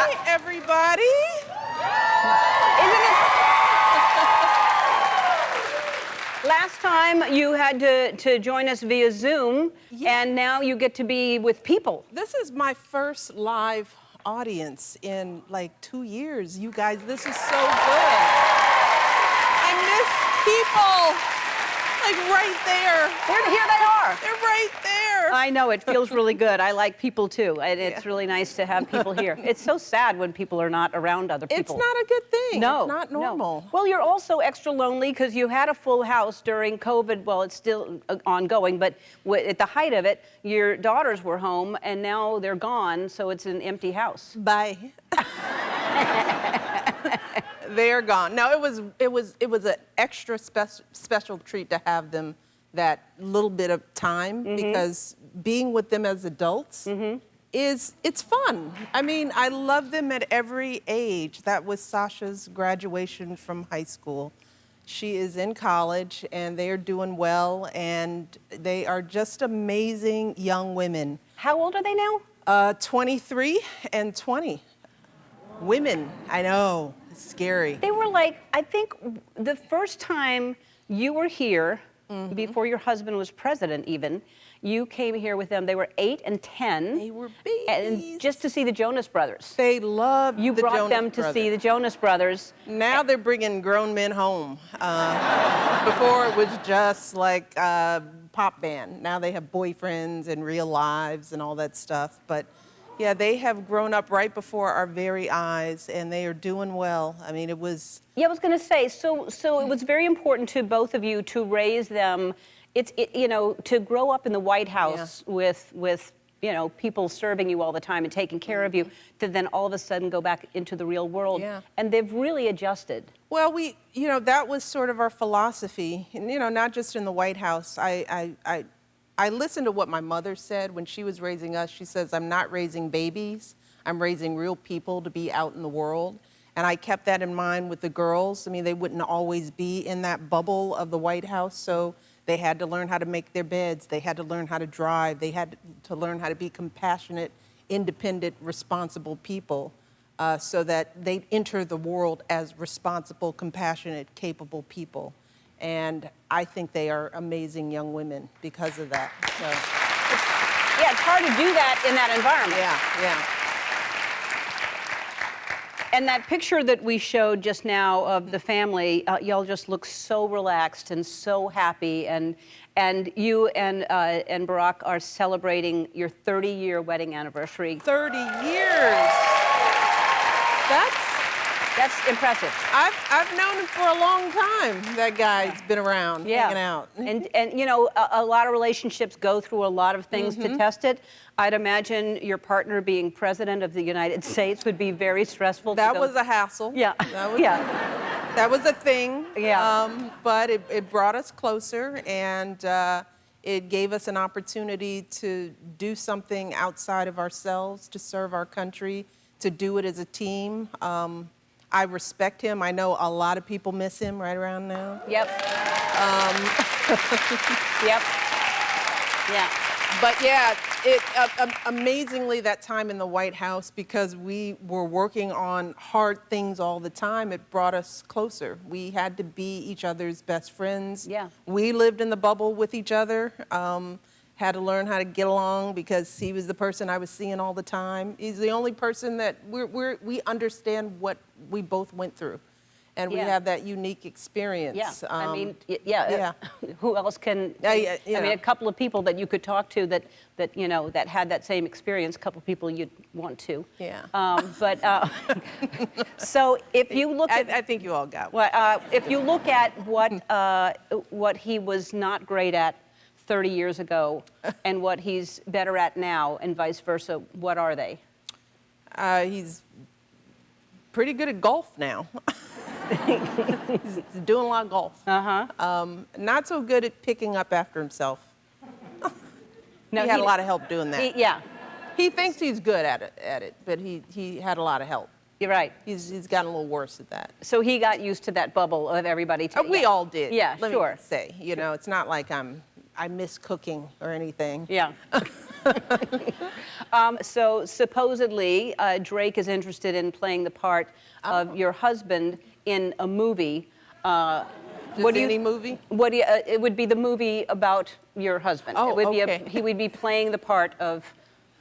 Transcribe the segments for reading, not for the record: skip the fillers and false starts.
Hi, everybody. Isn't it? Last time you had to join us via Zoom, and now you get to be with people. This is my first live audience in like 2 years. You guys, this is so good. I miss people. Like right there. Here they are. They're right there. I know, it feels really good. I like people too. And it's really nice to have people here. It's so sad when people are not around other people. It's not a good thing. No. It's not normal. No. Well, you're also extra lonely because you had a full house during COVID. Well, it's still ongoing, but at the height of it, your daughters were home and now they're gone, so it's an empty house. Bye. They're gone. No, it was an extra special treat to have them that little bit of time because being with them as adults it's fun. I mean, I love them at every age. That was Sasha's graduation from high school. She is in college and they are doing well and they are just amazing young women. How old are they now? 23 and 20. Women, I know, it's scary. They were like, I think the first time you were here, before your husband was president even, you came here with them. They were 8 and 10. They were babies. And just to see the Jonas Brothers. They love the Jonas Brothers. You brought them to see the Jonas Brothers. Now they're bringing grown men home. Before it was just like a pop band. Now they have boyfriends and real lives and all that stuff. But yeah, they have grown up right before our very eyes, and they are doing well. I mean, it was... Yeah, I was going to say, so it was very important to both of you to raise them. You know, to grow up in the White House with you know, people serving you all the time and taking care of you, to then all of a sudden go back into the real world. Yeah. And they've really adjusted. Well, you know, that was sort of our philosophy. And, you know, not just in the White House. I listened to what my mother said when she was raising us. She says, I'm not raising babies. I'm raising real people to be out in the world. And I kept that in mind with the girls. I mean, they wouldn't always be in that bubble of the White House, so they had to learn how to make their beds. They had to learn how to drive. They had to learn how to be compassionate, independent, responsible people so that they'd enter the world as responsible, compassionate, capable people. And I think they are amazing young women because of that. So. Yeah, it's hard to do that in that environment. Yeah. And that picture that we showed just now of the family, y'all just look so relaxed and so happy. And you and Barack are celebrating your 30-year wedding anniversary. 30 years. That's impressive. I've known him for a long time. That guy's been around, hanging out. And you know, a lot of relationships go through a lot of things to test it. I'd imagine your partner being president of the United States would be very stressful. That was a hassle. Yeah. That was a thing. Yeah. But it brought us closer, and it gave us an opportunity to do something outside of ourselves, to serve our country, to do it as a team. I respect him. I know a lot of people miss him right around now. Yep. Yep. Yeah. But yeah, amazingly, that time in the White House, because we were working on hard things all the time, it brought us closer. We had to be each other's best friends. Yeah. We lived in the bubble with each other. Had to learn how to get along because he was the person I was seeing all the time. He's the only person that we understand what we both went through. And we have that unique experience. Yeah, I mean, who else can, I mean, a couple of people that you could talk to that you know, that had that same experience, a couple of people you'd want to. Yeah. So if you look at... I think you all got one. Well, if you look at what he was not great at 30 years ago and what he's better at now and vice versa, what are they? He's pretty good at golf now. He's doing a lot of golf. Not so good at picking up after himself. No, he had a lot of help doing that. He thinks he's good at it, but he had a lot of help. You're right. He's gotten a little worse at that. So he got used to that bubble of everybody. We all did. Yeah, Let sure. me say, you know, it's not like I miss cooking or anything. Yeah. So supposedly, Drake is interested in playing the part of your husband in a movie. Just any movie? What do you, it would be the movie about your husband. Oh, It would be okay. he would be playing the part of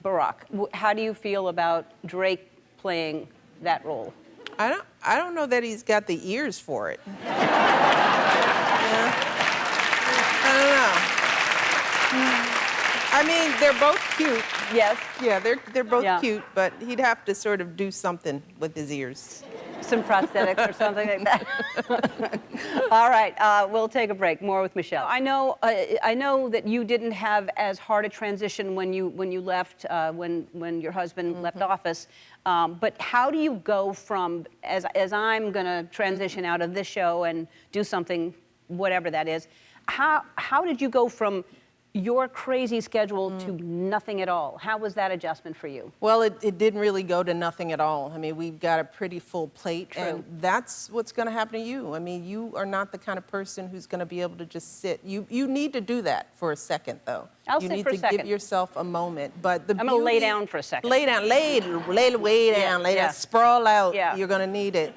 Barack. How do you feel about Drake playing that role? I don't know that he's got the ears for it. Yeah. I don't know. I mean, they're both cute. Yes. Yeah, they're both Yeah. cute, but he'd have to sort of do something with his ears. Some prosthetics or something like that. All right, we'll take a break. More with Michelle. I know that you didn't have as hard a transition when you left, when your husband left office. But how do you go from, as I'm going to transition out of this show and do something, whatever that is, how did you go from your crazy schedule to nothing at all? How was that adjustment for you? Well, it didn't really go to nothing at all. I mean, we've got a pretty full plate, and that's what's going to happen to you. I mean, you are not the kind of person who's going to be able to just sit. You need to do that for a second, though. I'll you sit need for a to second. give yourself a moment. But the I'm going to lay down for a second. Lay down, lay way down, lay yeah. down, sprawl out. Yeah. You're going to need it.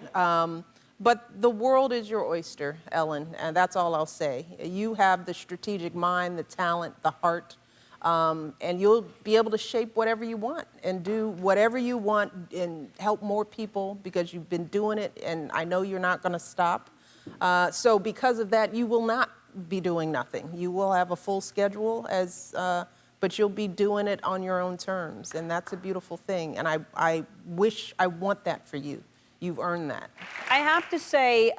But the world is your oyster, Ellen, and that's all I'll say. You have the strategic mind, the talent, the heart, and you'll be able to shape whatever you want and do whatever you want and help more people because you've been doing it, and I know you're not going to stop. So because of that, you will not be doing nothing. You will have a full schedule, but you'll be doing it on your own terms, and that's a beautiful thing, and I want that for you. You've earned that. I have to say,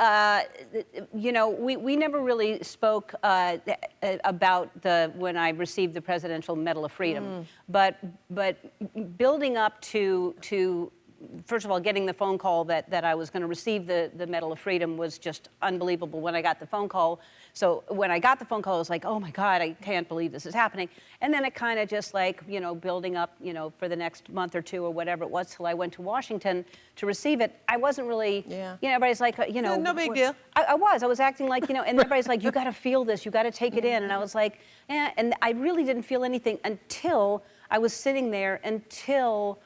you know, we never really spoke about when I received the Presidential Medal of Freedom, but building up to first of all, getting the phone call that I was going to receive the Medal of Freedom was just unbelievable when I got the phone call. So when I got the phone call, I was like, oh my God, I can't believe this is happening. And then it kind of just like, you know, building up, you know, for the next month or two or whatever it was till I went to Washington to receive it. I wasn't really, you know, everybody's like, you know. No big deal. I was acting like, you know, and everybody's like, you got to feel this, you got to take it in. And I was like, and I really didn't feel anything until I was sitting there, until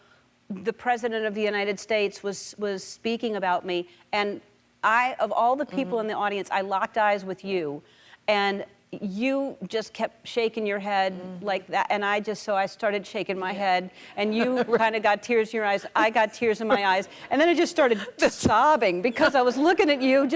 the President of the United States was speaking about me, and of all the people in the audience, I locked eyes with you, and you just kept shaking your head like that, and I started shaking my head, and you kind of got tears in your eyes, I got tears in my eyes, and then I just started sobbing because I was looking at you,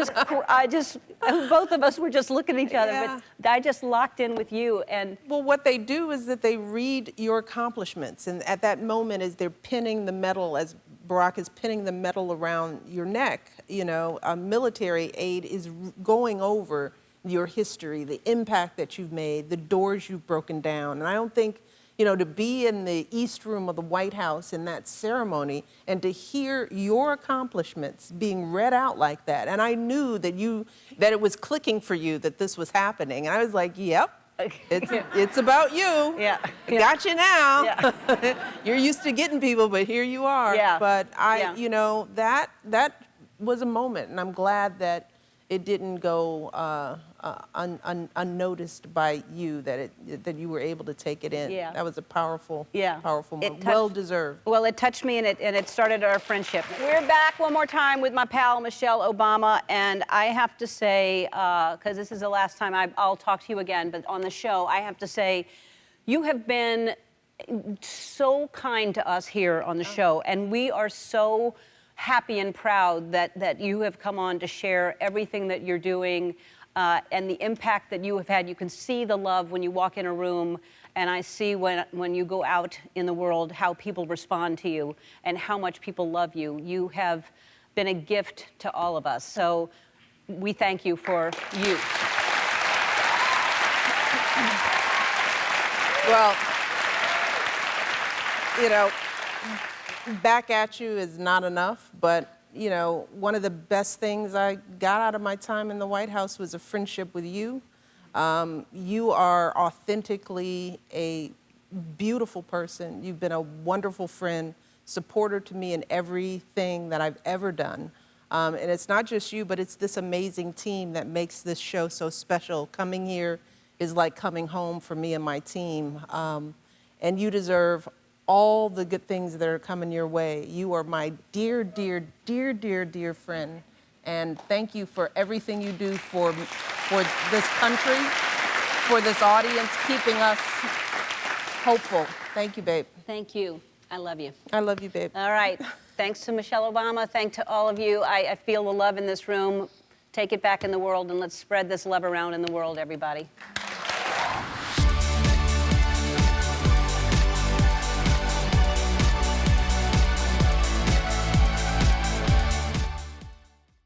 both of us were just looking at each other, but I just locked in with you. And well, what they do is that they read your accomplishments, and at that moment, as they're pinning the medal, as Barack is pinning the medal around your neck, you know, a military aide is going over your history, the impact that you've made, the doors you've broken down. And I don't think, you know, to be in the East Room of the White House in that ceremony and to hear your accomplishments being read out like that. And I knew that it was clicking for you that this was happening. And I was like, yep. It's about you. Yeah. Got you now. Yeah. You're used to getting people, but here you are. Yeah. But you know, that was a moment, and I'm glad that it didn't go unnoticed by you, that you were able to take it in. Yeah. That was a powerful moment. Touched, well deserved. Well, it touched me, and it started our friendship. We're back one more time with my pal Michelle Obama, and I have to say, because this is the last time I'll talk to you again, but on the show, I have to say, you have been so kind to us here on the show, and we are so happy and proud that you have come on to share everything that you're doing and the impact that you have had. You can see the love when you walk in a room, and I see when you go out in the world how people respond to you and how much people love you. You have been a gift to all of us, so we thank you for you. Well, you know, back at you is not enough, but you know, one of the best things I got out of my time in the White House was a friendship with you. You are authentically a beautiful person. You've been a wonderful friend, supporter to me in everything that I've ever done. And it's not just you, but it's this amazing team that makes this show so special. Coming here is like coming home for me and my team. and you deserve all the good things that are coming your way. You are my dear, dear, dear, dear, dear friend, and thank you for everything you do for this country, for this audience, keeping us hopeful. Thank you, babe. Thank you. I love you. I love you, babe. All right. Thanks to Michelle Obama. Thanks to all of you. I feel the love in this room. Take it back in the world, and let's spread this love around in the world, everybody.